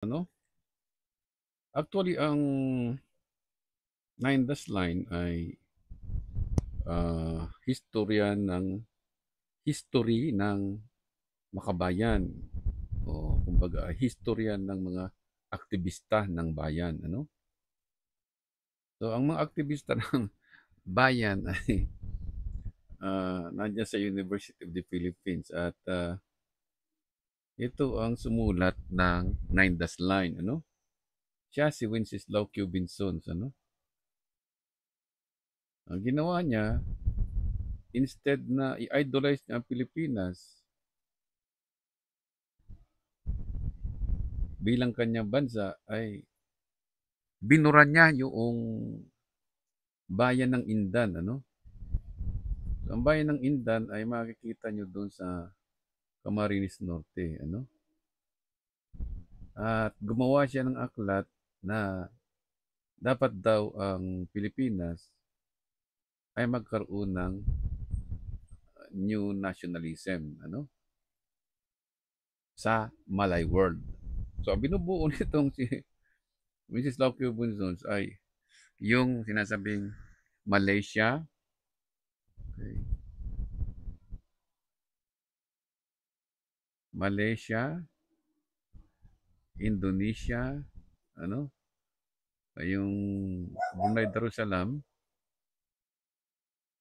Ano, actually ang Nine Dash Line ay, history ng makabayan o kumbaga historya ng mga aktivista ng bayan, ano? So ang mga aktivista ng bayan ay, nandiyan sa University of the Philippines at, ito ang sumulat ng Nine Dash Line, ano? Siya si Wenceslao Q. Binzons, ano? Ang ginawa niya, instead na i-idolize niya ang Pilipinas bilang kanyang bansa, ay binura niya yung bayan ng Indan, ano? So, ang bayan ng Indan ay makikita nyo doon sa Camarines Norte, ano? At gumawa siya ng aklat na dapat daw ang Pilipinas ay magkaroon ng new nationalism, ano? Sa Malay World. So, ang binubuo nitong si Mrs. Lockheed Bunzons ay yung sinasabing Malaysia, okay, Malaysia, Indonesia, ano, yung Brunei Darussalam,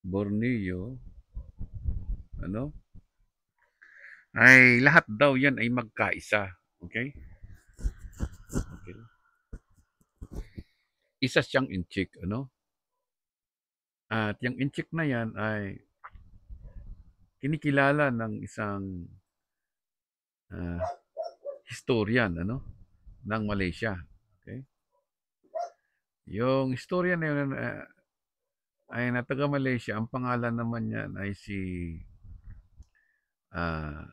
Borneo, ano, ay lahat daw yan ay magkaisa. Okay? Okay. Isa siyang inchik, ano? At yung inchik na yan ay kinikilala ng isang ah, historian, ano, ng Malaysia. Okay? Yung historian na yun ay na taga Malaysia, ang pangalan naman niyan ay si ah,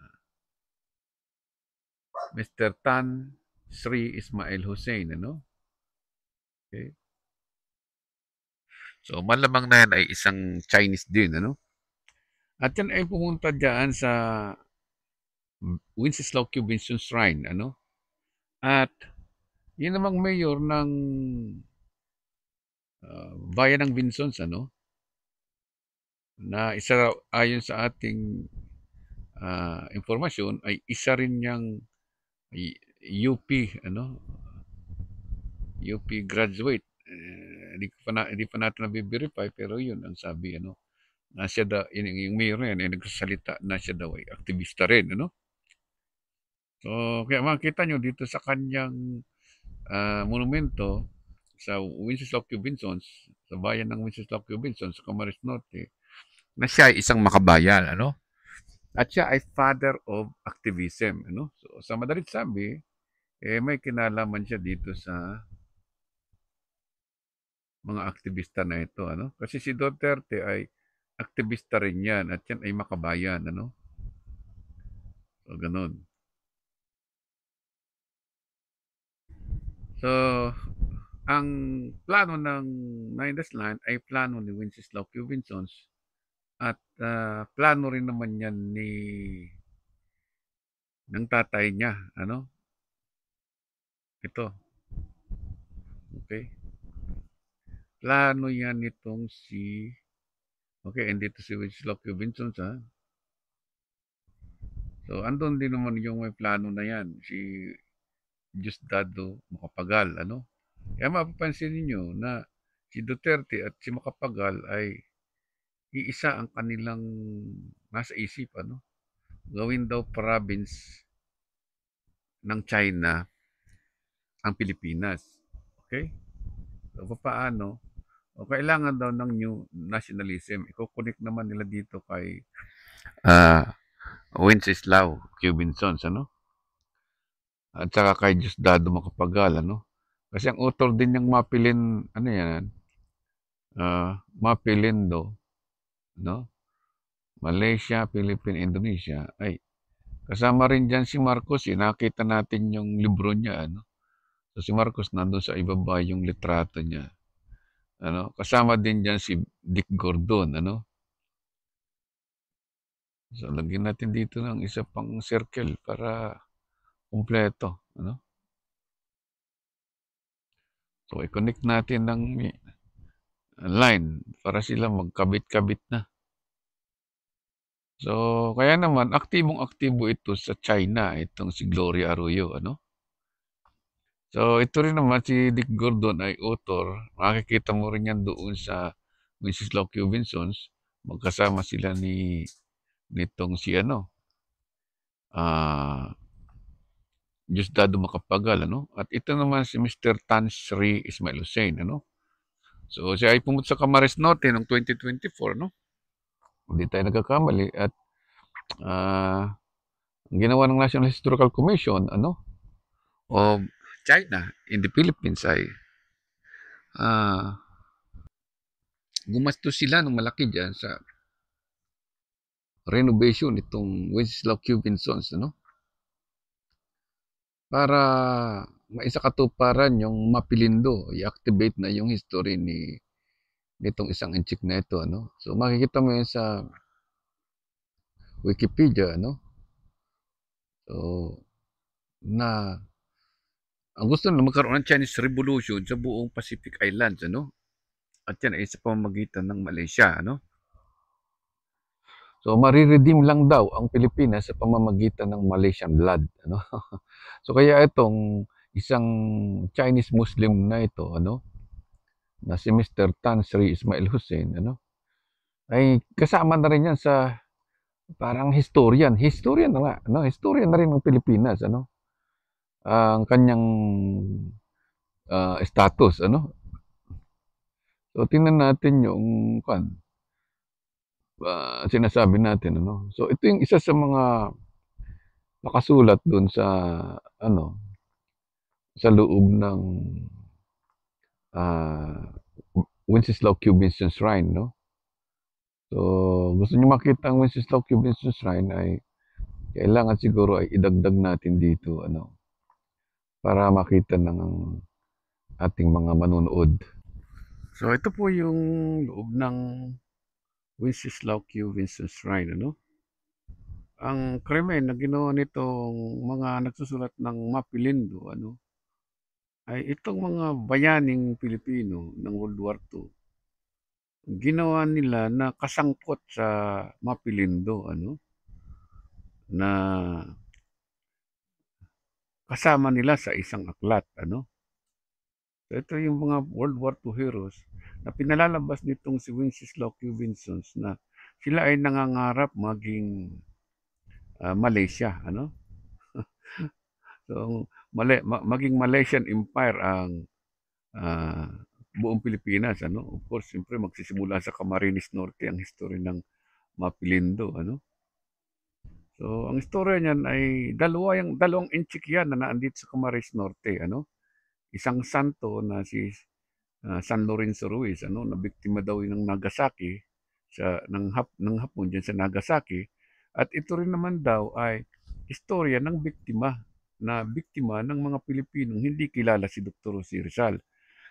Mr. Tan Sri Ismail Hussein, ano? Okay? So, malamang na yan ay isang Chinese din, ano? At yan ay pumunta diyan sa Wenceslao Cubinsons Shrine, ano? At yun namang mayor ng bayan ng Vinsons, ano? Na isa ayon sa ating impormasyon ay isa rin niyang UP, ano? UP graduate. Hindi pa natin na-verify pero yun ang sabi, ano? Na siya daw, yung mayor na yan, ay nagsasalita na siya daw ay aktivista rin, ano? So, kaya makita nyo dito sa kanyang monumento sa Wenceslao Cubinsons, sa bayan ng Wenceslao Cubinsons, sa Camarines Norte, na siya ay isang makabayan, ano? At siya ay father of activism, ano? So, sa madalit sabi, may kinalaman siya dito sa mga aktivista na ito, ano? Kasi si Duterte ay aktivista rin yan at yan ay makabayan, ano? So, ganun. So, ang plano ng Nine Dash Line ay plano ni Wenceslao Cubinsons at plano rin naman yan ng tatay niya, ano? Ito, okay? Plano yan nitong si, okay, andito si Wenceslao Cubinsons, ha? So, andun din naman yung may plano na yan, si Diosdado Macapagal, ano? Kaya mapapansin ninyo na si Duterte at si Macapagal ay iisa ang kanilang nasa isip, ano? Gawin daw province ng China ang Pilipinas. Okay? So, paano? O kailangan daw ng new nationalism. Iko-connect naman nila dito kay Wenceslao Cubinsons, ano? At saka kay Diosdado Macapagal, ano? Kasi ang author din niyang Mapilin, ano yan, Mapilindo, no? Malaysia, Philippines, Indonesia, ay kasama rin dyan si Marcos, eh. Nakita natin yung libro niya, ano? So si Marcos nandun sa ibaba yung litrato niya. Ano? Kasama din dyan si Dick Gordon, ano? So lagyan natin dito ng isa pang circle para kumpleto, ano? So, i-connect natin ng line para sila magkabit-kabit na. So, kaya naman aktibong-aktibo ito sa China, itong si Gloria Arroyo, ano? So, ito rin naman si Dick Gordon ay author. Makikita mo rin yan doon sa Wenceslao Robinsons. Magkasama sila nitong si ano, ah, Diosdado Macapagal, ano? At ito naman si Mr. Tan Sri Ismail Hussein, ano? So, siya ay pumunta sa Camarines Norte noong 2024, no? Hindi tayo nagkakamali. At ah, ang ginawa ng National Historical Commission, ano, of China in the Philippines ay ah, gumastos sila ng malaki dyan sa renovation itong Wenceslao Robinsons, ano? Para maisakatuparan yung Mapilindo, i-activate na yung history nitong isang inchik na ito, ano? So makikita mo yan sa Wikipedia, ano? So na ang gusto na magkaroon ng Chinese Revolution sa buong Pacific Islands, ano? At yan ay sa pamamagitan ng Malaysia, ano? So mariredeem lang daw ang Pilipinas sa pamamagitan ng Malaysian blood, ano? So kaya itong isang Chinese Muslim na ito, ano, na si Mr. Tan Sri Ismail Hussein, ano, ay kasama na rin yan sa parang historian na nga, ano, historian na rin ng Pilipinas, ano, ang kanyang status, ano. So tingnan natin yung sinasabi natin, ano. So ito yung isa sa mga nakasulat doon sa ano, sa loob ng uh, Wenceslao Robinson Shrine, no. So gusto niyo makita ang Wenceslao Robinson Shrine ay kailangan siguro ay idagdag natin dito, ano, para makita ng ating mga manonood. So ito po yung loob ng Wenceslao Robinson Shrine, ano. Ang krimen na ginawa nitong mga nagsusulat ng Mapilindo, ano, ay itong mga bayaning Pilipino ng World War II. Ginawa nila na kasangkot sa Mapilindo, ano, na kasama nila sa isang aklat, ano. So ito yung mga World War II heroes na pinalalabas nitong si Wenceslao Robinsons na sila ay nangangarap maging Malaysia, ano. So maging Malaysian Empire ang ah, buong Pilipinas, ano. Of course, siyempre magsisimula sa Camarines Norte ang history ng Mapilindo, ano. So, ang istorya niyan ay dalawang inchik yan na naandito sa Camarines Norte, ano. Isang santo na si San Lorenzo Ruiz, ano, na biktima daw ng Nagasaki ng Hapon diyan sa Nagasaki. At ito rin naman daw ay istorya ng biktima ng mga Pilipinong hindi kilala si Dr. Jose Rizal.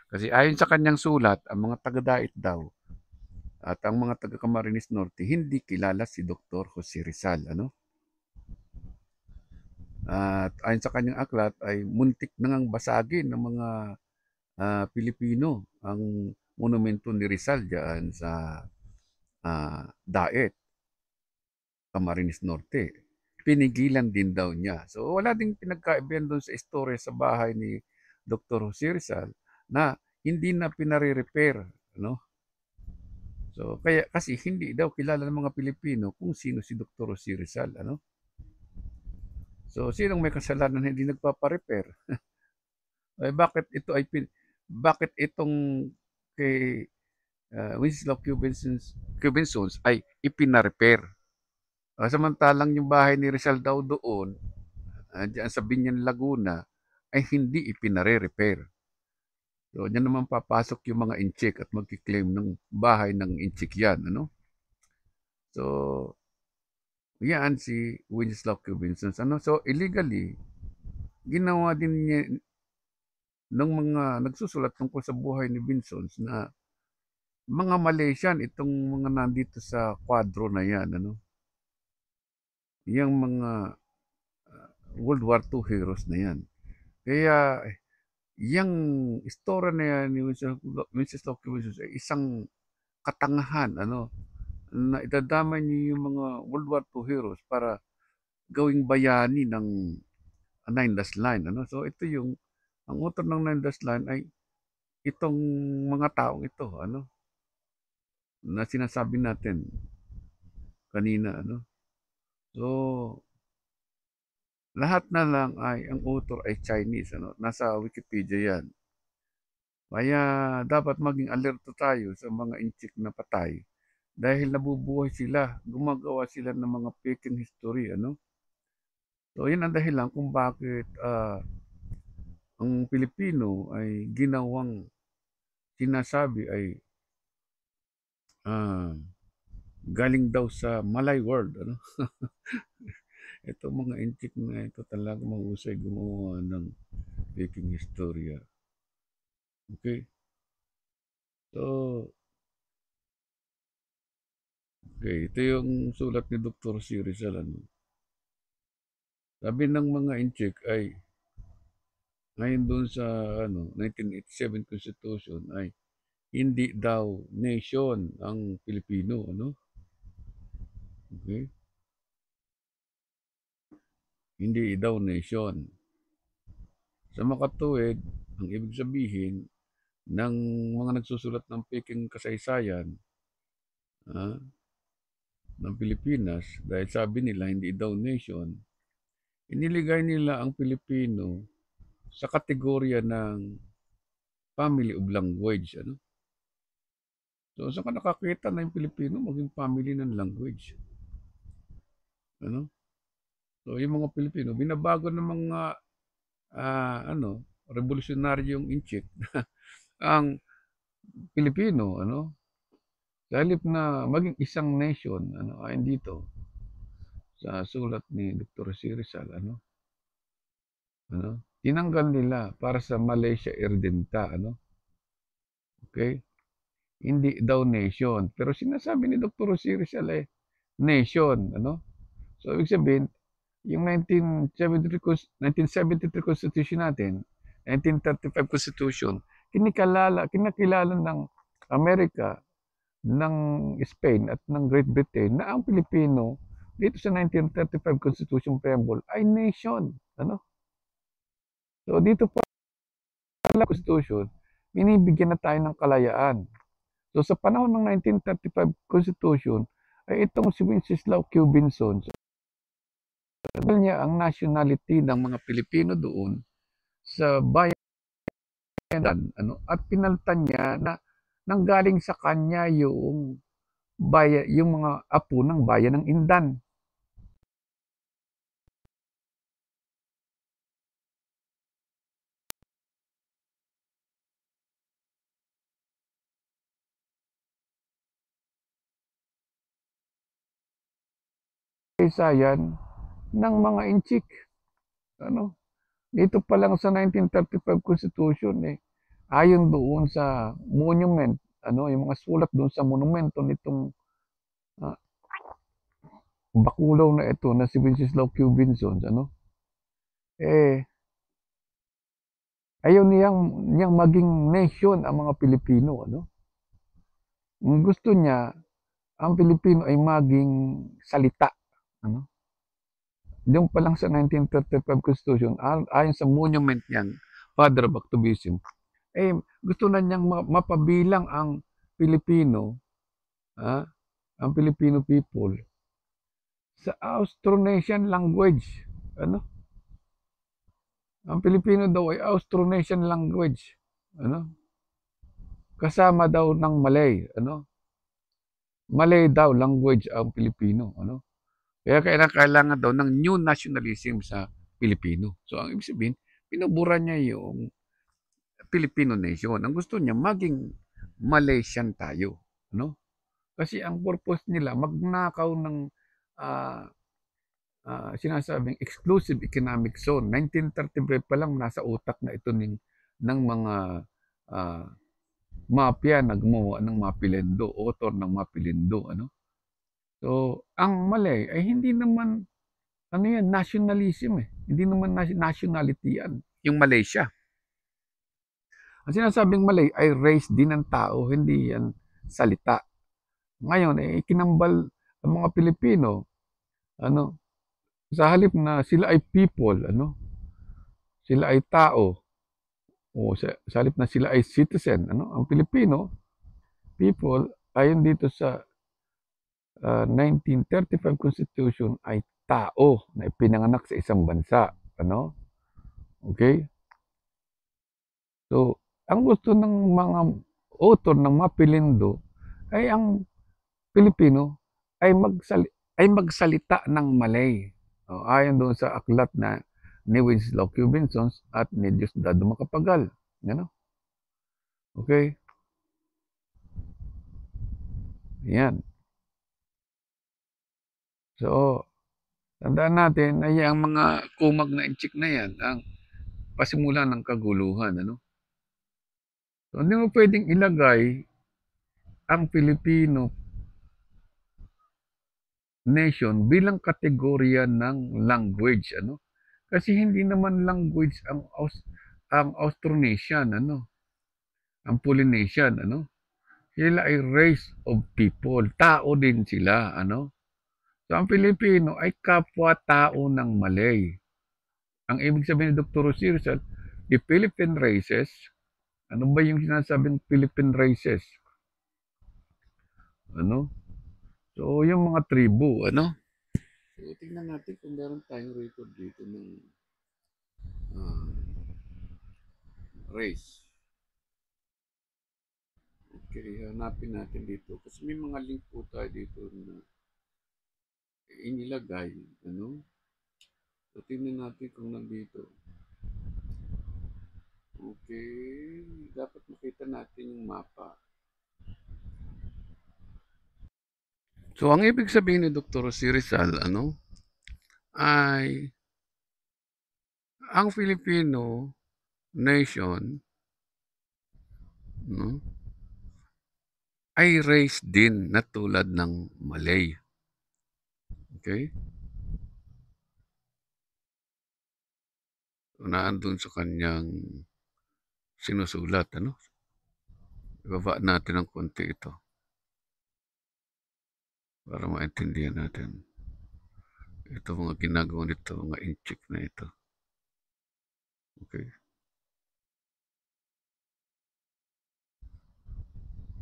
Kasi ayon sa kanyang sulat, ang mga taga-Dait daw at ang mga taga Camarines Norte hindi kilala si Dr. Jose Rizal, ano? At ayon sa kanyang aklat ay muntik na ngang basagin ng mga Pilipino ang monumento ni Rizal diyan sa Daet, Camarines Norte. Pinigilan din daw niya. So wala ding pinagkaibigan doon sa istorya sa bahay ni Dr. Jose Rizal na hindi na pinare-repair, no? So kaya kasi hindi daw kilala ng mga Pilipino kung sino si Dr. Jose Rizal, ano? So sinong may kasalanan na hindi nagpapa-repair? Eh bakit itong kay Winslow Cubinsons ay ipina-repair? Samantalang yung bahay ni Rizal daw doon, diyan sa Binyan, Laguna, ay hindi ipinare-repair. So, diyan naman papasok yung mga inchik at magkiklaim ng bahay ng inchik yan, ano? So, yan si Winslow Cubinsons, ano? So, illegally, ginawa din niya ng mga nagsusulat tungkol sa buhay ni Vinsons na mga Malaysian itong mga nandito sa kwadro na yan, ano? Yung mga World War II heroes na yan. Kaya yang istorya na yan ni Wenceslao Quezon ay isang katangahan, ano, na idadamay niyo yung mga World War II heroes para gawing bayani ng Nine Dash Line, ano. So ito yung ang author ng Nine Dash Line ay itong mga taong ito, ano, na sinasabi natin kanina, ano. So, lahat na lang ay ang author ay Chinese, ano. Nasa Wikipedia yan. Kaya dapat maging alerto tayo sa mga inchik na patay dahil nabubuhay sila, gumagawa sila ng mga peking history, ano. So, yun ang dahilan kung bakit ang Pilipino ay ginawang sinasabi ay ah, galing daw sa Malay world, ano. Ito mga inchik na ito talaga mahusay gumawa ng peking historia. Okay? So, okay, ito yung sulat ni Dr. C. Rizal, ano. Sabi ng mga inchik ay ngayon doon sa ano 1987 Constitution ay hindi daw nation ang Pilipino, ano. Okay? Hindi daw nation. Sa makatuwid, ang ibig sabihin ng mga nagsusulat ng peking kasaysayan ah, ng Pilipinas dahil sabi nila hindi daw nation, iniligay nila ang Pilipino sa kategorya ng family of language, ano. So, saan ka nakakita na yung Pilipino maging family ng language, ano. So, yung mga Pilipino, binabago ng mga ano, revolusyonaryong inchik ang Pilipino, ano. Sa halip na maging isang nation, ano, ayon dito sa sulat ni Dr. C. Rizal, ano, tinanggal nila para sa Malaysia Erdenta, ano. Okay? Hindi daw nation. Pero sinasabi ni Dr. C. Rizal eh, nation, ano. So, ibig sabihin, yung 1973 Constitution natin, 1935 Constitution, kinakilala ng Amerika, ng Spain at ng Great Britain na ang Pilipino dito sa 1935 Constitution Preamble ay nation, ano. So dito pa sa Constitution, binibigyan na tayo ng kalayaan. So sa panahon ng 1935 Constitution ay itong si Wenceslao Quezon, sabi niya ang nationality ng mga Pilipino doon sa bayan, ano, at pinaltan niya na nanggaling sa kanya yung mga apo ng bayan ng Indan. Kasaysayan ng mga inchik, ano. Dito pa lang sa 1935 Constitution eh, ayon doon sa monument, ano, yung mga sulat doon sa monumento nitong ah, Bakulao na ito na si Wenceslao Quezon, ano, eh, ayaw niyang maging nation ang mga Pilipino, ano. Ang gusto niya, ang Pilipino ay maging salita, ano. Doon pa lang sa 1935 Constitution, ayon sa monument niyang Father of Activism, eh, gusto na niyang mapabilang ang Pilipino, ah, ang Filipino people sa Austronesian language, ano. Ang Pilipino daw ay Austronesian language, ano. Kasama daw ng Malay, ano. Malay daw language ang Pilipino, ano. Kaya kailangan daw ng new nationalism sa Pilipino. So ang ibig sabihin, pinubura niya yung Filipino nation. Ang gusto niya maging Malaysian tayo, ano. Kasi ang purpose nila magnakaw ng ah, sinasabing exclusive economic zone. 1935 pa lang nasa utak na ito ng mga ah, mafia na gumawa ng Mapilindo, author ng Mapilindo, ano. So, ang Malay ay hindi naman ano yan, nationalism eh. Hindi naman nationality yan, yung Malaysia. Ang sinasabing Malay ay race din ng tao, hindi yan salita. Ngayon, kinambal ang mga Pilipino, ano, sa halip na sila ay people, sila ay tao, o sa halip na sila ay citizen, ang Pilipino, people, ayon dito sa 1935 Constitution ay tao na ipinanganak sa isang bansa, okay. So, ang gusto ng mga author ng Mapilindo ay ang Pilipino ay magsalita ng Malay. Ayon doon sa aklat na ni Winslow Robinson at ni Diosdado Macapagal. Okay? Yan. So, tandaan natin na yung mga kumag na inchik na yan ang pasimulan ng kaguluhan. So, hindi mo pwedeng ilagay ang Filipino nation bilang kategorya ng language, Kasi hindi naman language ang Austronesian, ang Polynesian, Sila ay race of people, tao din sila, So ang Pilipino ay kapwa-tao ng Malay. Ang ibig sabihin ni Dr. Jose Rizal, the Philippine races, ano ba yung sinasabing Philippine races? So yung mga tribu, So tingnan natin kung meron tayong record dito ng race. Okay, hanapin natin dito. Kasi may mga link po tayo dito na inilagay. So, tingnan natin kung nandito. Okay, dapat makita natin yung mapa. So, ang ibig sabihin ni Dr. Jose Rizal, ay ang Filipino nation, ay race din na tulad ng Malay. Okay? Naandun sa kanyang sinusulat, Ibaba natin ng konti ito para maintindihan natin. Ito mga ginagawa nito, mga inchik na ito. Okay?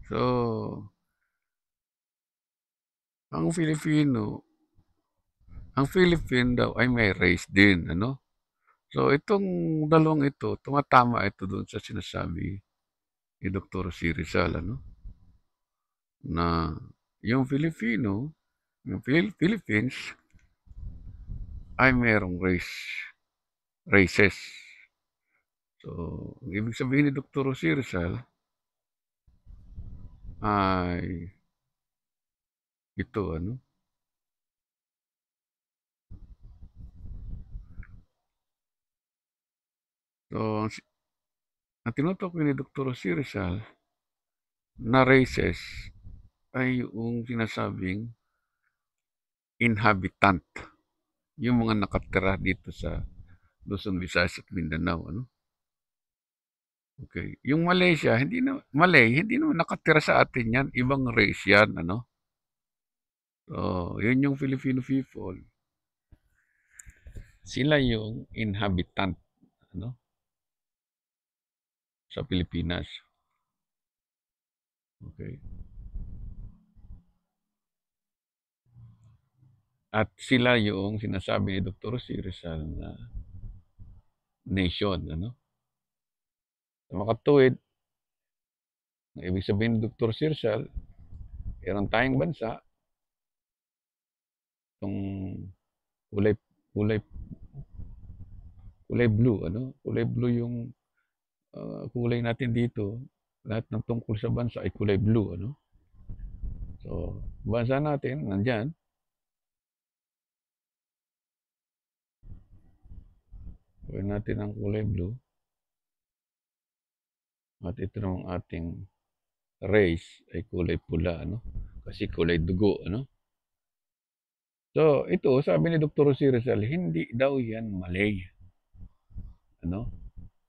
So, ang Philippine daw ay may race din, So, itong dalawang ito, tumatama ito doon sa sinasabi ni Dr. C. Rizal, na yung Philippines, ay mayroong races. So, ang ibig sabihin ni Dr. C. Rizal ay ito, So, ang tinutukoy ni Dr. C. Rizal na races ay yung sinasabing inhabitant. Yung mga nakatira dito sa Luzon, Visayas at Mindanao, Okay. Yung Malaysia, Malay, hindi naman nakatira sa atin yan. Ibang race yan, So, yun yung Filipino people. Sila yung inhabitant, sa Pilipinas. Okay. At sila yung sinasabi ni Dr. C. Rizal na nation, Sa makatuwid, ang ibig sabihin ni Dr. C. Rizal, meron tayong bansa, itong kulay, kulay, kulay blue, Kulay blue yung kulay natin dito. Lahat ng tungkol sa bansa ay kulay blue, So, bansa natin, nandyan. Gawin natin ang kulay blue. At ito namang ating race ay kulay pula, Kasi kulay dugo, So, ito, sabi ni Dr. Jose Rizal, hindi daw yan Malay.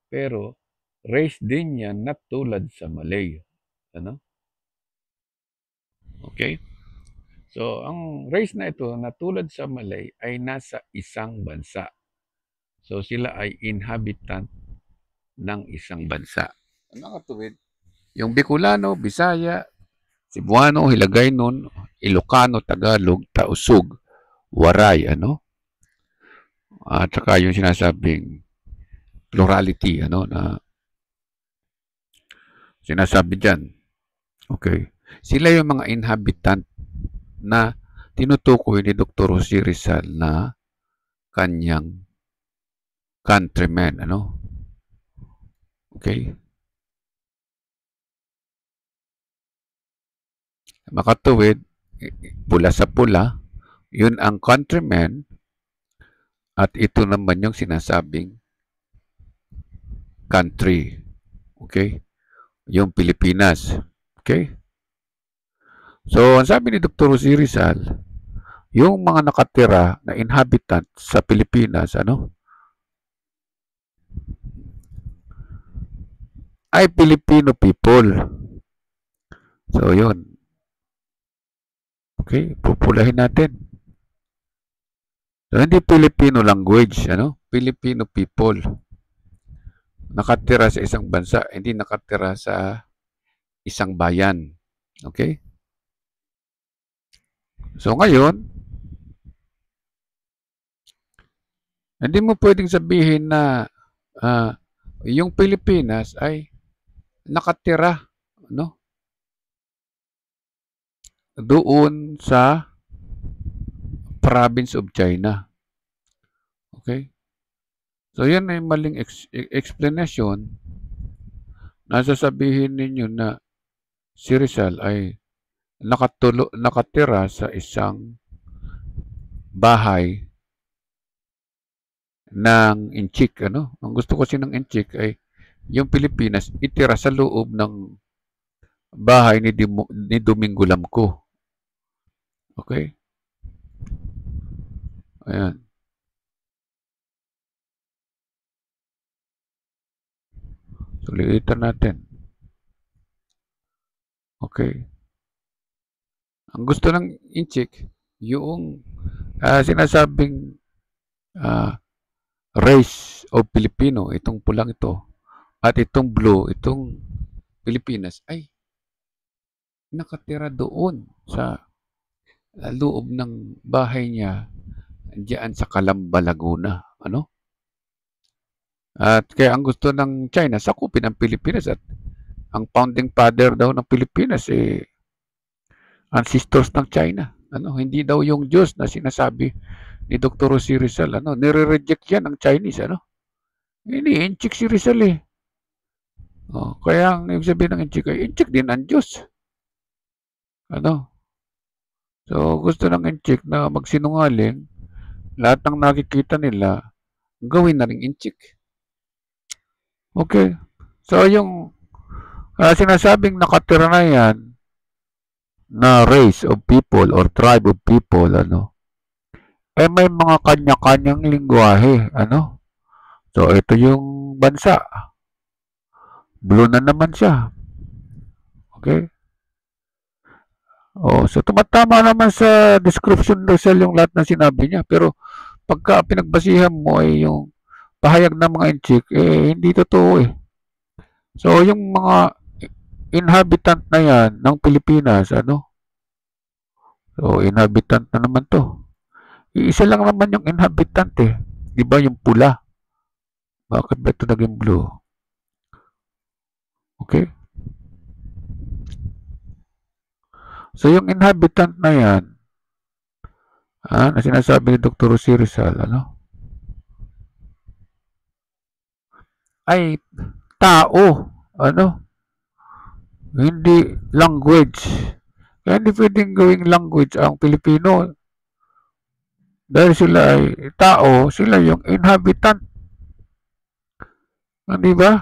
Pero, race din yan na tulad sa Malay. Ano? Okay? So, ang race na ito na tulad sa Malay ay nasa isang bansa. So, sila ay inhabitant ng isang bansa. Ano katuwid? Yung Bicolano, Bisaya, Cebuano, Hiligaynon, Ilocano, Tagalog, Tausug, Waray, ano? At saka yung sinasabing plurality, ano, na sinasabi dyan. Okay. Sila yung mga inhabitant na tinutukoy ni Dr. Jose Rizal na kanyang countrymen, ano? Okay? Makatuwid, pula sa pula, yun ang countrymen at ito naman yung sinasabing country. Okay? Yung Pilipinas. Okay? So, ang sabi ni Dr. Jose Rizal, yung mga nakatira na inhabitant sa Pilipinas, ano? Ay Filipino people. So, yun. Okay? Pupulahin natin. So, hindi Filipino language, ano? Filipino people. Nakatira sa isang bansa, hindi nakatira sa isang bayan. Okay? So, ngayon, hindi mo pwedeng sabihin na yung Pilipinas ay nakatira, no? Doon sa province of China. Okay? So, yan ay maling explanation na sasabihin ninyo na si Rizal ay nakatira sa isang bahay ng Inchik, ano? Ang gusto kasi ng Inchik ay yung Pilipinas itira sa loob ng bahay ni Domingo Lamco. Okay? Ayan. Sulitan natin. Okay. Ang gusto ng Inchik, yung sinasabing race of Filipino, itong pulang ito, at itong blue, itong Pilipinas, ay nakatira doon sa loob ng bahay niya diyan sa Calamba, Laguna. Ano? At kaya ang gusto ng China, sakupin ang Pilipinas at ang founding father daw ng Pilipinas ancestors ng China. Ano, hindi daw yung Diyos na sinasabi ni Dr. Jose Rizal, ano, nire-reject yan ng Chinese, ano. Ini-inchik si Rizal eh. Oh, kaya ang ibig sabihin ng inchik ay inchik din ang Diyos. Ano? So, gusto ng inchik na magsinungaling, lahat ng nakikita nila, gawin na ring inchik. Okay. So, yung sinasabing nakatira na yan, na race of people or tribe of people, ano, may mga kanya-kanyang lingwahe, ano. So, ito yung bansa. Blue na naman siya. Okay? Oh, so tumatama naman sa description Rizal yung lahat ng sinabi niya. Pero pagka pinagbasihan mo ay yung pahayag ng mga inchik, hindi totoo eh. So, yung mga inhabitant na yan ng Pilipinas, ano? So, inhabitant na naman to. Isa lang naman yung inhabitant eh. Di ba yung pula? Bakit ba ito naging blue? Okay? So, yung inhabitant na yan, na sinasabi ni Dr. Jose Rizal, ano? Ay tao, ano? Hindi language. Kaya hindi pwedeng gawing language ang Pilipino. Dahil sila ay tao, sila yung inhabitant. Di ba?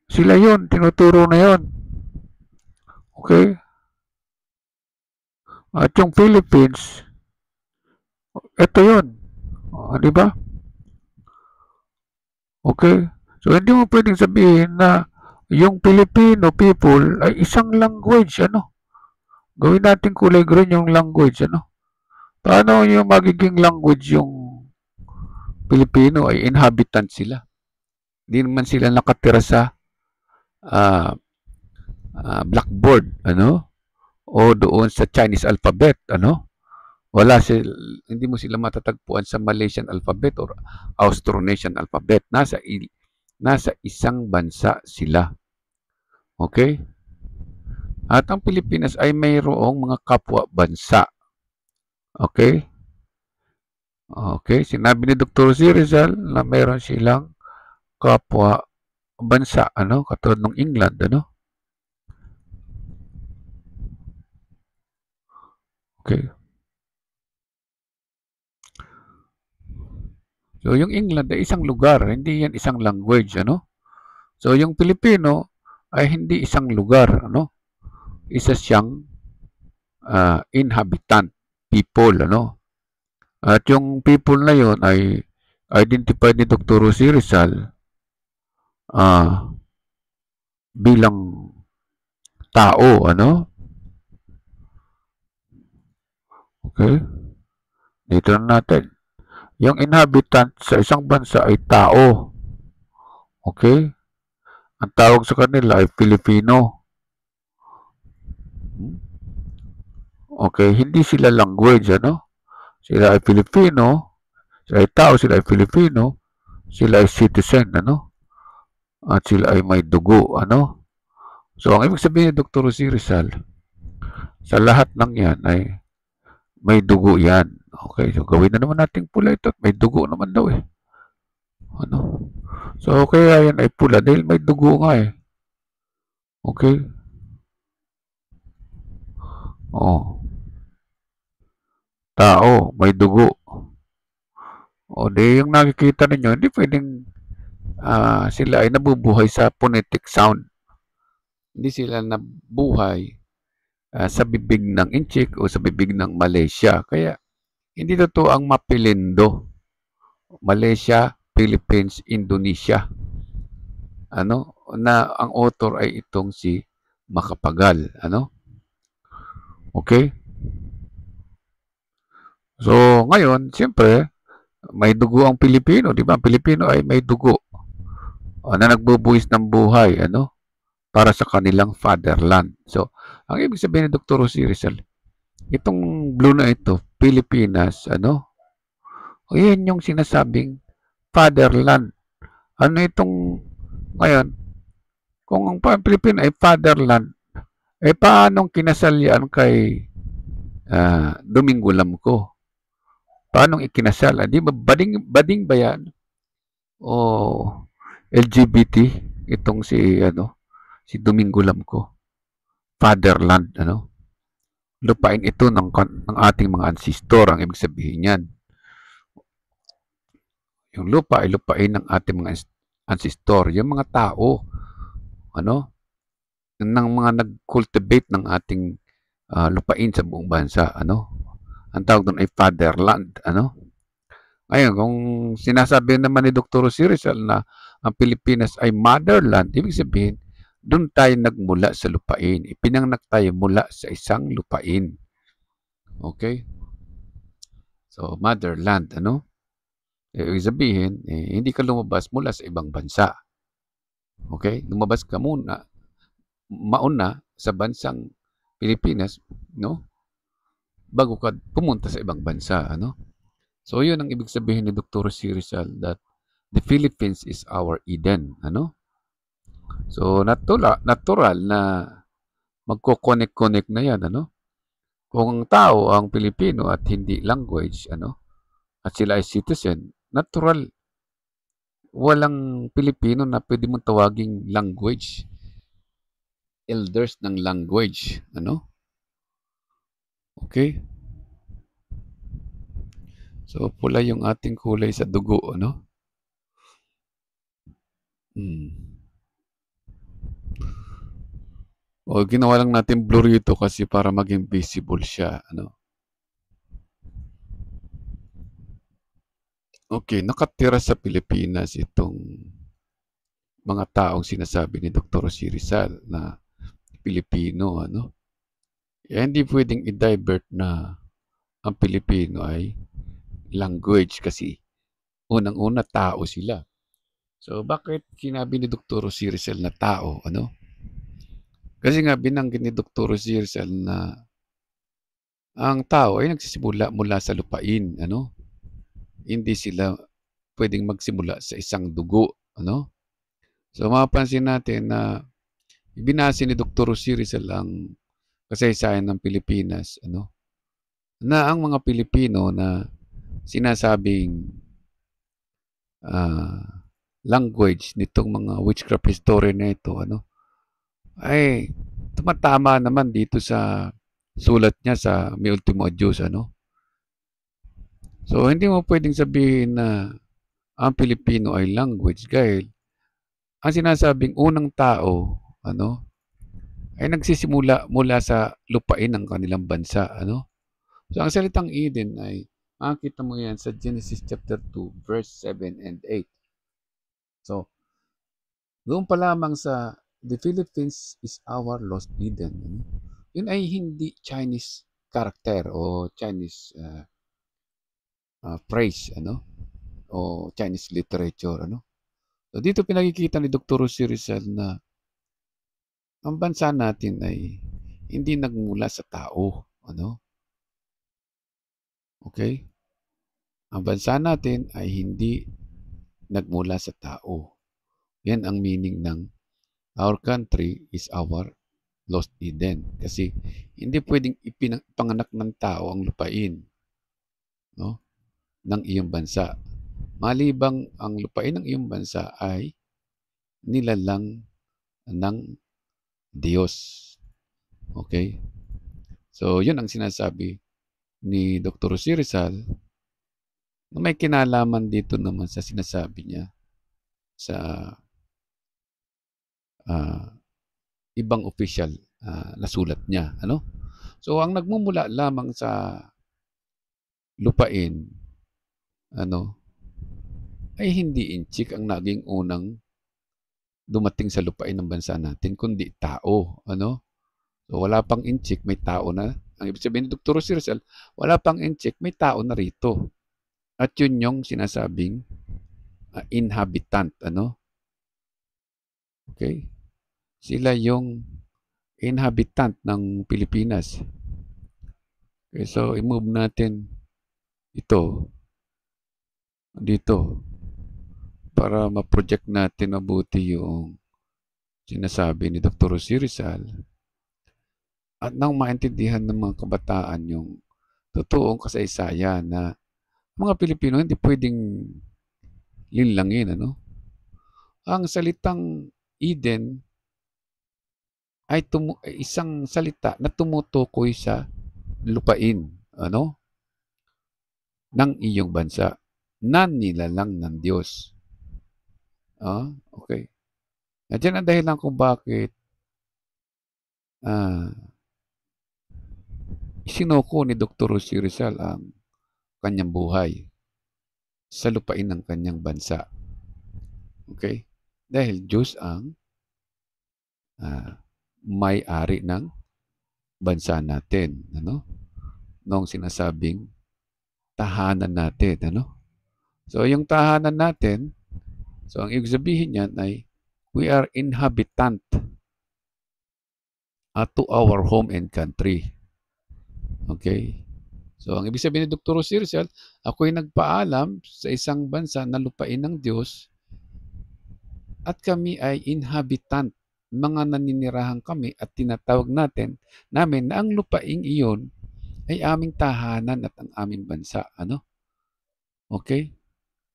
Sila yun, tinuturo na yun. Okay? At yung Philippines, ito yun. Di ba? Okay? So, hindi mo pwedeng sabihin na yung Filipino people ay isang language, ano? Gawin natin kulay green yung language, ano? Paano yung magiging language yung Pilipino ay inhabitant sila? Hindi naman sila nakatira sa ah, blackboard, ano? O doon sa Chinese alphabet, ano? Wala sila, hindi mo sila matatagpuan sa Malaysian alphabet or Austronesian alphabet. Nasa isang bansa sila. Okay? At ang Pilipinas ay mayroong mga kapwa bansa. Okay? Okay, sinabi ni Dr. C. Rizal na mayroon silang kapwa bansa, ano, katulad ng England, ano? Okay. So, yung England ay isang lugar, hindi yan isang language, ano? So, yung Pilipino ay hindi isang lugar, ano? Isa siyang inhabitant, people, ano? At yung people na yon ay identified ni Dr. Rosie Rizal ah, bilang tao, ano? Okay? Dito na natin. Yung inhabitant sa isang bansa ay tao. Okay? Ang tawag sa kanila ay Filipino. Okay? Hindi sila language, ano? Sila ay Filipino. Sila ay tao, sila ay Filipino. Sila ay citizen, ano? At sila ay may dugo, ano? So, ang ibig sabihin ni Dr. Rosie Rizal, sa lahat ng yan ay may dugo yan. Okay, so gawin na naman natin pula ito. May dugo naman daw eh. Ano? So, kaya yan ay pula dahil may dugo nga eh. Okay? Oh, tao, may dugo. O di yung nakikita ninyo, hindi pwedeng sila ay nabubuhay sa phonetic sound. Hindi sila nabuhay sa bibig ng Inchik o sa bibig ng Malaysia. Kaya hindi totoo ang mapilindo. Malaysia, Philippines, Indonesia. Ano? Na ang author ay itong si Macapagal. Ano? Okay? So, ngayon, siyempre, may dugo ang Pilipino, di ba? Ang Pilipino ay may dugo na nagbubuhis ng buhay, ano? Para sa kanilang fatherland. So, ang ibig sabihin ni Dr. Rosie Rizal, itong blue na ito, Pilipinas, ano? O yan yung sinasabing fatherland. Ano itong, ngayon, kung ang Pilipino ay fatherland, eh paanong kinasal yan kay Domingo Lamco? Paanong ikinasal? Di ba bading ba yan? O LGBT itong si Domingo Lamco? Fatherland, ano? Lupain ito ng ating mga ancestor, ang ibig sabihin niyan. Yung lupa ay lupain ng ating mga ancestor, yung mga tao, ano, ng mga nag-cultivate ng ating lupain sa buong bansa, ano. Ang tawag doon ay fatherland, ano. Ngayon, kung sinasabi naman ni Dr. Rizal na ang Pilipinas ay motherland, ibig sabihin, doon tayo nagmula sa lupain. Ipinanganak tayo mula sa isang lupain. Okay? So, motherland, ano? Ibig sabihin, hindi ka lumabas mula sa ibang bansa. Okay? Lumabas ka mauna sa bansang Pilipinas, no? Bago ka pumunta sa ibang bansa, ano? So, yun ang ibig sabihin ni Dr. C. Rizal that the Philippines is our Eden, ano? So, natural na magko-connect-connect na yan, ano? Kung ang tao ang Pilipino at hindi language, ano? At sila ay citizen, natural walang Pilipino na pwede mong tawaging language, elders ng language, ano? Okay? So, pula yung ating kulay sa dugo, ano? Hmm. O, ginawa lang natin blue rito kasi para maging visible siya, ano? Okay, nakatira sa Pilipinas itong mga taong sinasabi ni Dr. Jose Rizal na Pilipino, ano? Hindi pwedeng i-divert na ang Pilipino ay language kasi unang-una tao sila. So bakit sinabi ni Dr. Jose Rizal na tao, ano? Kasi nga binanggit ni Dr. Jose Rizal na ang tao ay nagsisimula mula sa lupain, ano? Hindi sila pwedeng magsimula sa isang dugo, ano? So mapapansin natin na ibinase ni Dr. Jose Rizal ang kasaysayan ng Pilipinas, ano? Na ang mga Pilipino na sinasabing ah, language nitong mga witchcraft history na ito, ano? Ay tumatama naman dito sa sulat niya sa Mi Ultimo Adios, ano? So hindi mo pwedeng sabihin na ang Pilipino ay language dahil ang sinasabing unang tao, ano, ay nagsisimula mula sa lupain ng kanilang bansa, ano? So ang salitang Eden ay makikita mo yan sa Genesis chapter 2 verse 7 and 8. So doon pa lamang sa The Philippines is our lost Eden. Ano? Yun ay hindi Chinese character o Chinese phrase, ano? O Chinese literature, ano? So dito pinakikita ni Dr. Jose Rizal na ang bansa natin ay hindi nagmula sa tao, ano? Okay? Ang bansa natin ay hindi nagmula sa tao. Yan ang meaning ng our country is our lost Eden. Kasi hindi pwedeng ipanganak ng tao ang lupain, no, ng iyong bansa. Malibang ang lupain ng iyong bansa ay nilalang ng Diyos. Okay? So, yun ang sinasabi ni Dr. Jose Rizal na may kinalaman dito naman sa sinasabi niya sa uh, ibang official na sulat niya. Ano? So, ang nagmumula lamang sa lupain, ano, ay hindi inchik ang naging unang dumating sa lupain ng bansa natin, kundi tao. Ano? So, wala pang inchik, may tao na. Ang ibig sabihin ni Dr. Jose Rizal, wala pang inchik, may tao na rito. At yun yung sinasabing inhabitant. Ano? Okay? Sila yung inhabitant ng Pilipinas. Okay, so, i-move natin ito dito para ma-project natin mabuti yung sinasabi ni Dr. Jose Rizal at nang maintindihan ng mga kabataan yung totoong kasaysayan na mga Pilipino hindi pwedeng linlangin, ano? Ang salitang Eden ay isang salita na tumutukoy sa lupain, ano? Ng iyong bansa na nilalang ng Diyos. Okay. At yan ang dahilan kung bakit isinuko ni Dr. Jose Rizal ang kanyang buhay sa lupain ng kanyang bansa. Okay? Dahil Diyos ang may-ari ng bansa natin. Ano? Noong sinasabing tahanan natin. Ano? So, yung tahanan natin, so ang ibig sabihin niyan ay we are inhabitant to our home and country. Okay? So, ang ibig sabihin ni Dr. Jose Rizal, ako'y nagpaalam sa isang bansa na lupain ng Diyos at kami ay inhabitant, mga naninirahan kami at tinatawag namin na ang lupaing iyon ay aming tahanan at ang aming bansa. Ano? Okay?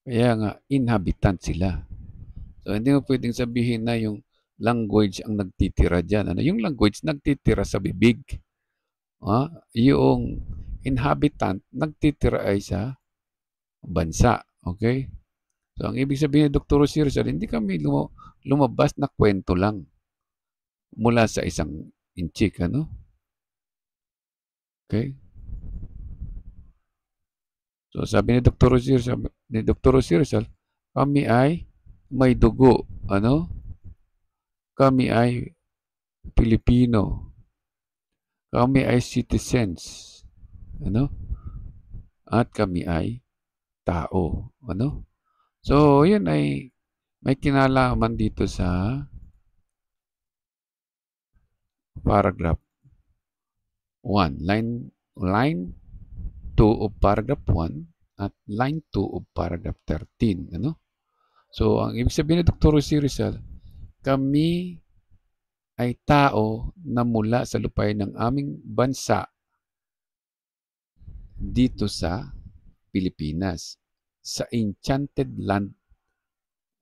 Kaya nga, inhabitant sila. So, hindi mo pwedeng sabihin na yung language ang nagtitira dyan. Ano? Yung language nagtitira sa bibig. Yung inhabitant nagtitira ay sa bansa. Okay? So, ang ibig sabihin ni Dr. Jose Rizal, hindi kami lumabas na kwento lang mula sa isang inchik. Ano? Okay? So, sabi ni Dr. Jose Rizal, kami ay may dugo. Ano? kami ay Pilipino, kami ay citizens, ano? At kami ay tao, ano? So, yun ay may kinalaman dito sa paragraph 1, line 2 of paragraph 1 at line 2 of paragraph 13, ano? So, ang ibig sabihin ni Dr. Jose Rizal, kami ay tao na mula sa lupain ng aming bansa dito sa Pilipinas, sa enchanted land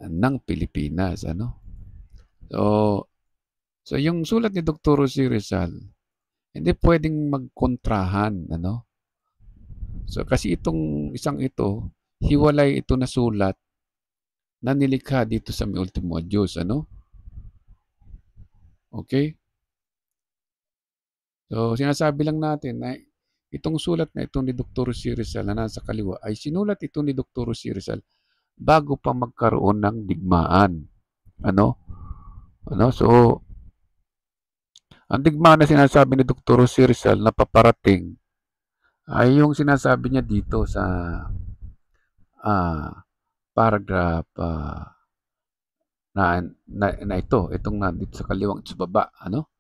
ng Pilipinas, ano? So, yung sulat ni Dr. Jose Rizal, hindi pwedeng magkontrahan, ano? So, kasi itong isang ito, hiwalay ito na sulat na nilikha dito sa may ultimo Diyos, ano? Okay? So, sinasabi lang natin na itong sulat na ito ni Dr. Jose Rizal na nasa kaliwa ay sinulat ito ni Dr. Jose Rizal bago pa magkaroon ng digmaan. Ano? So, ang digmaan na sinasabi ni Dr. Jose Rizal na paparating ay yung sinasabi niya dito sa paragraph na itong nandito sa kaliwang sa baba, ano?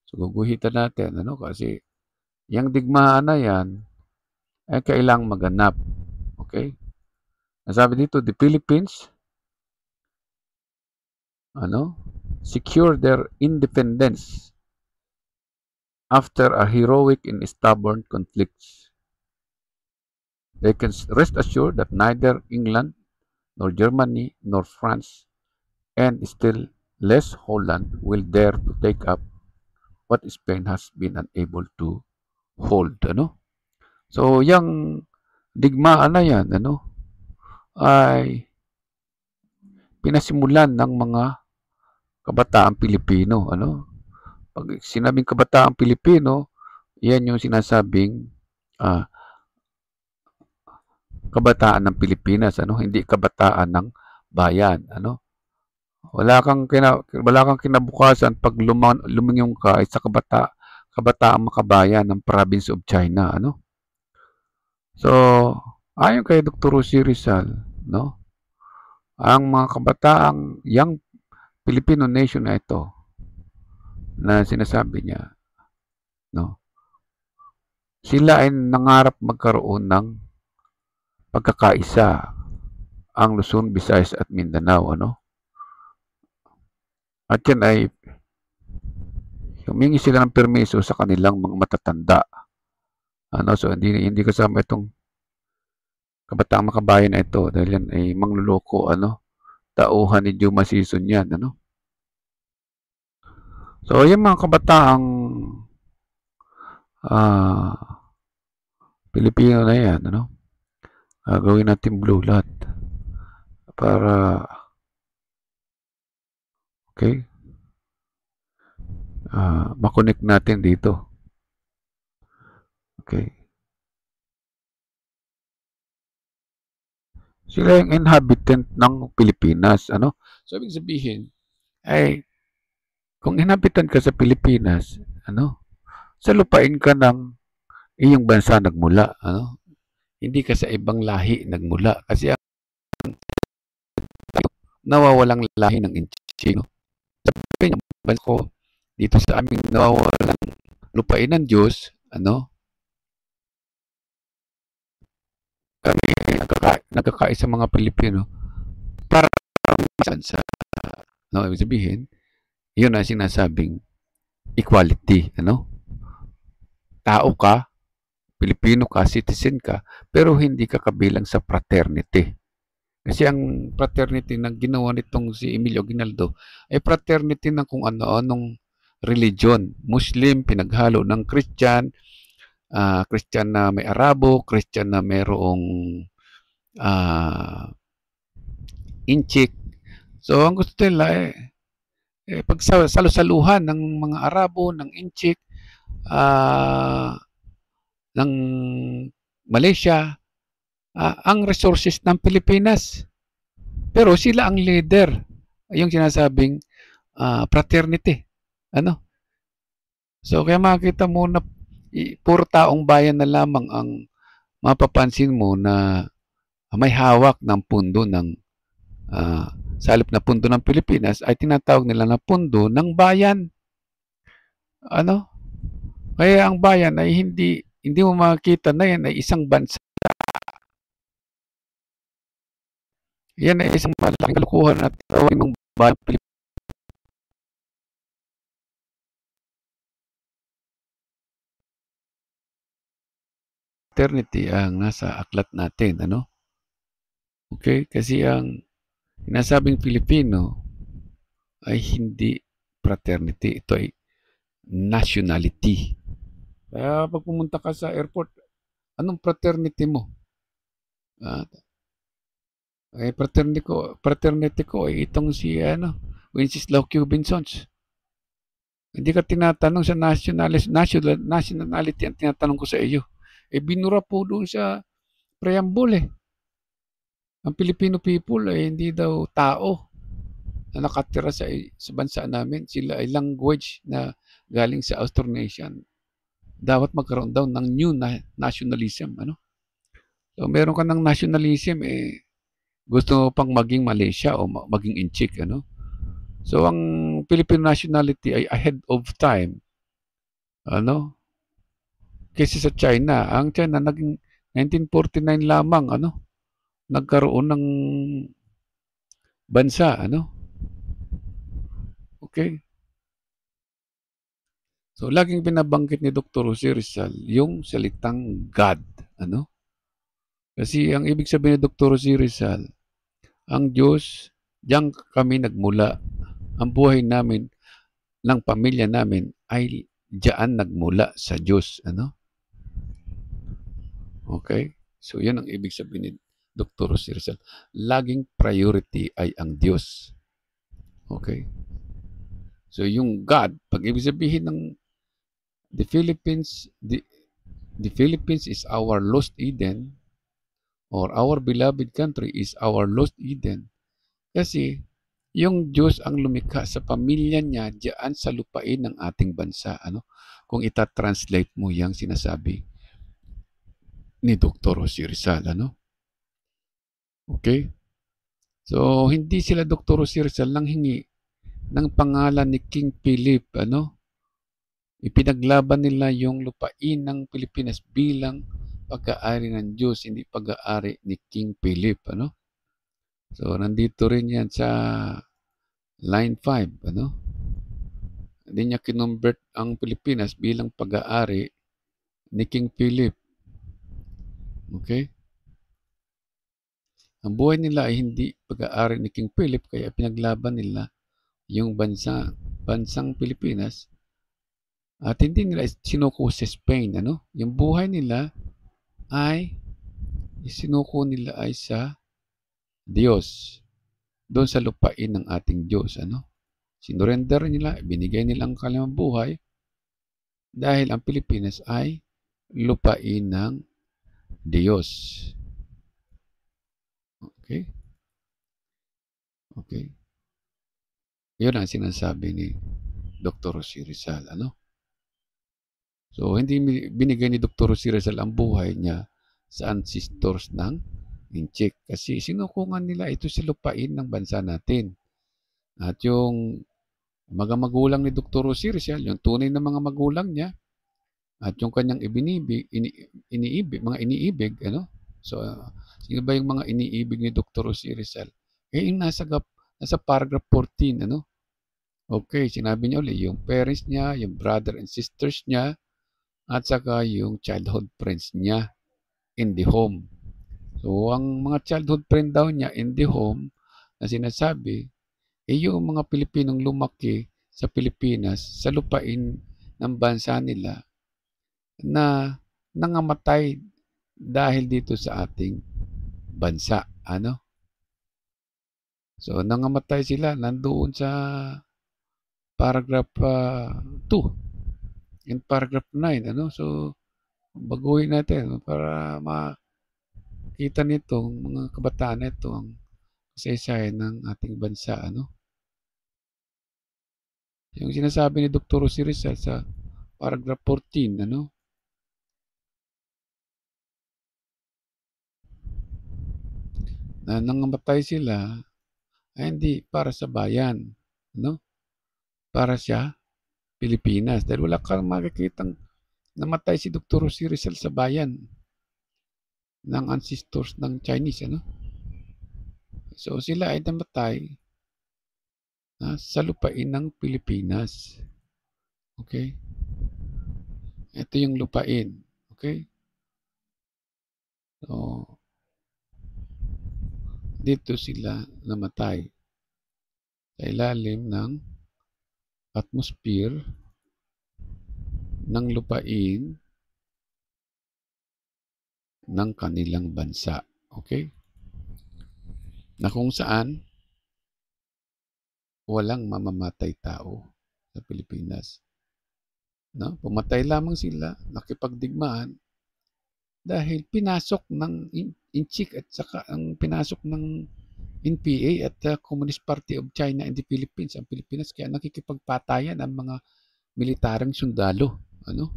So, guguhitan natin, ano? Kasi yung digmaan na yan ay kailangang maganap. Okay? Nasabi dito, the Philippines, secure their independence after a heroic and stubborn conflicts. They can rest assured that neither England, nor Germany, nor France, and still less Holland will dare to take up what Spain has been unable to hold. Ano? So, yung digmaan na yan, ay pinasimulan ng mga kabataang Pilipino. Pag sinabing kabataang Pilipino, yan yung sinasabing ah, kabataan ng Pilipinas, hindi kabataan ng bayan, wala kang kinabukasan pag lumingon ka sa kabataang makabayan ng province of China, So, ayon kay Dr. Jose Rizal, ang mga kabataang young Filipino nation na ito na sinasabi niya, sila ay nangarap magkaroon ng pagkakaisa ang Luzon, Visayas at Mindanao, At yan ay humingi sila ng permiso sa kanilang mga matatanda. So hindi kasama itong kabataang makabayan na ito dahil yan ay mangluloko, tauhan ni Juma Season yan, So yung mga kabataang Pilipino na yan, gawin natin blue lahat para okay, makonect natin dito. Okay. Sila yung inhabitant ng Pilipinas, So, ibig sabihin, ay, kung inhabitant ka sa Pilipinas, sa lupain ka ng iyong bansa nagmula, Hindi ka sa ibang lahi nagmula. Kasi ang nawawalang lahi ng inchi, Sabi niya, bansa ko, dito sa aming nawawalang lupain ng Diyos, kami nagkakaisa mga Pilipino para sa ibig sabihin, yun ang sinasabing equality, Tao ka, Pilipino ka, citizen ka, pero hindi ka kabilang sa fraternity. Kasi ang fraternity na ginawa nitong si Emilio Aguinaldo ay fraternity ng kung ano-anong religion. Muslim, pinaghalo ng Christian, Christian na may Arabo, Christian na mayroong Inchik. So, ang gusto nila pag salusaluhan ng mga Arabo, ng Inchik, ng Malaysia, ang resources ng Pilipinas. Pero sila ang leader. Yung sinasabing fraternity. Ano? So kaya makikita mo na puro taong bayan na lamang ang mapapansin mo na may hawak ng pundo ng sa halip na pundo ng Pilipinas ay tinatawag nila na pundo ng bayan. Ano? Kaya ang bayan ay hindi mo makikita na yan ay isang bansa. Yan ay isang malaking kalukuhan at tawagin ng bayan fraternity ang nasa aklat natin, ano? Okay? Kasi ang sinasabing Pilipino ay hindi fraternity. Ito ay nationality. Kaya pag pumunta ka sa airport, anong fraternity mo? Ah, fraternity ko ay itong si Wenceslao Cubinsons. Hindi ka tinatanong sa nationality ang tinatanong ko sa iyo. Binura po doon sa preamble eh. Ang Filipino people ay hindi daw tao na nakatira sa bansa namin. Sila ay language na galing sa Austronesian. Dapat magkaroon daw ng new nationalism. Ano? So meron ka ng nationalism, gusto mo pang maging Malaysia o maging Inchik. Ano? So ang Filipino nationality ay ahead of time. Ano? Kaysa sa China. Ang China naging 1949 lamang nagkaroon ng bansa. Okay? So laging binabanggit ni Dr. Jose Rizal yung salitang God. Kasi ang ibig sabihin ni Dr. Jose Rizal, ang Diyos, diyan kami nagmula. Ang buhay namin, ng pamilya namin, ay diyan nagmula sa Diyos. Okay? So, yan ang ibig sabihin ni Dr. Jose Rizal. Laging priority ay ang Diyos. Okay? So, yung God, pag ibig sabihin ng the Philippines is our lost Eden, or our beloved country is our lost Eden. Kasi, yung Diyos ang lumikha sa pamilya niya diyan sa lupain ng ating bansa. Kung ita-translate mo yung sinasabi ni Dr. Jose Rizal. Okay? So, hindi sila Dr. Jose Rizal nang hingi ng pangalan ni King Philip. Ipinaglaban nila yung lupain ng Pilipinas bilang pag-aari ng Diyos, hindi pag-aari ni King Philip. So, nandito rin yan sa line 5. Hindi niya kinumbert ang Pilipinas bilang pag-aari ni King Philip. Okay? Ang buhay nila ay hindi pag-aari ni King Philip, kaya pinaglaban nila yung bansang Pilipinas at hindi nila sinuko sa Spain. Yung buhay nila ay isinuko nila ay sa Diyos. Doon sa lupain ng ating Diyos. Sinurrender nila, binigay nila ang kanilang buhay dahil ang Pilipinas ay lupain ng Diyos. Okay? Okay. Yun ang sinasabi ni Dr. Jose Rizal. So, hindi binigay ni Dr. Jose Rizal ang buhay niya sa ancestors ng Inchik. Kasi sinukungan nila ito sa lupain ng bansa natin. At yung mga magulang ni Dr. Jose Rizal, yung tunay na mga magulang niya, at yung kanyang mga iniibig, So, sino ba yung mga iniibig ni Dr. Jose Rizal? Yung nasa paragraph 14, Okay, sinabi niya ulit, yung parents niya, yung brother and sisters niya, at saka yung childhood friends niya in the home. So, ang mga childhood friend daw niya in the home na sinasabi, yung mga Pilipinong lumaki sa Pilipinas, sa lupain ng bansa nila, na nangamatay dahil dito sa ating bansa. So, nangamatay sila nandoon sa paragraph 2 and paragraph 9. So, baguhin natin para makita nitong mga kabataan ito ang kasaysayan ng ating bansa. Yung sinasabi ni Dr. Jose Rizal sa paragraph 14, ano? Na nangamatay sila ay hindi para sa bayan, no? Para sa Pilipinas. Dahil wala kang makikitang namatay si Dr. Jose Rizal sa bayan ng ancestors ng Chinese, ano? So sila ay namatay sa lupain ng Pilipinas. Okay? Ito yung lupain. Okay? So, dito sila namatay sa ilalim ng atmosphere ng lupain ng kanilang bansa. Okay? Na kung saan walang mamamatay tao sa Pilipinas. No? Pumatay lamang sila, nakipagdigmaan dahil pinasok ng Inchik at saka ang pinasok ng NPA at Communist Party of China and the Philippines, ang Pilipinas, kaya nakikipagpatayan ang mga militareng sundalo. Ano?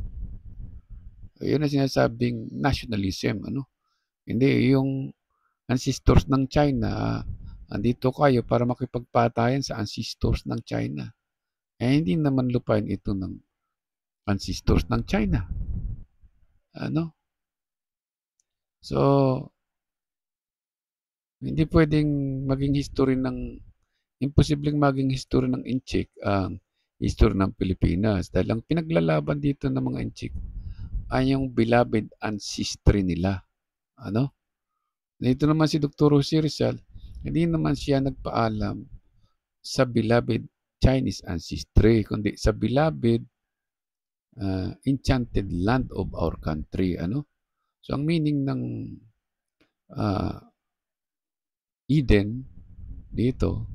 Yun ang sinasabing nationalism. Ano? Hindi yung ancestors ng China, andito kayo para makipagpatayan sa ancestors ng China. Hindi naman lupain ito ng ancestors ng China. Ano? So, hindi pwedeng maging history ng imposibleng maging history ng Inchik ang history ng Pilipinas dahil ang pinaglalaban dito ng mga Inchik ay yung beloved ancestry nila. Ano? Dito naman si Dr. Jose Rizal, hindi naman siya nagpaalam sa beloved Chinese ancestry, kundi sa beloved enchanted land of our country. Ano? So, ang meaning ng Eden dito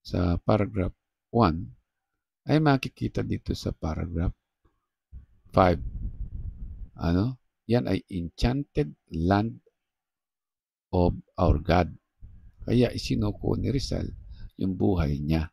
sa paragraph 1 ay makikita dito sa paragraph 5. Ano? Yan ay enchanted land of our God. Kaya isinuko ni Rizal yung buhay niya.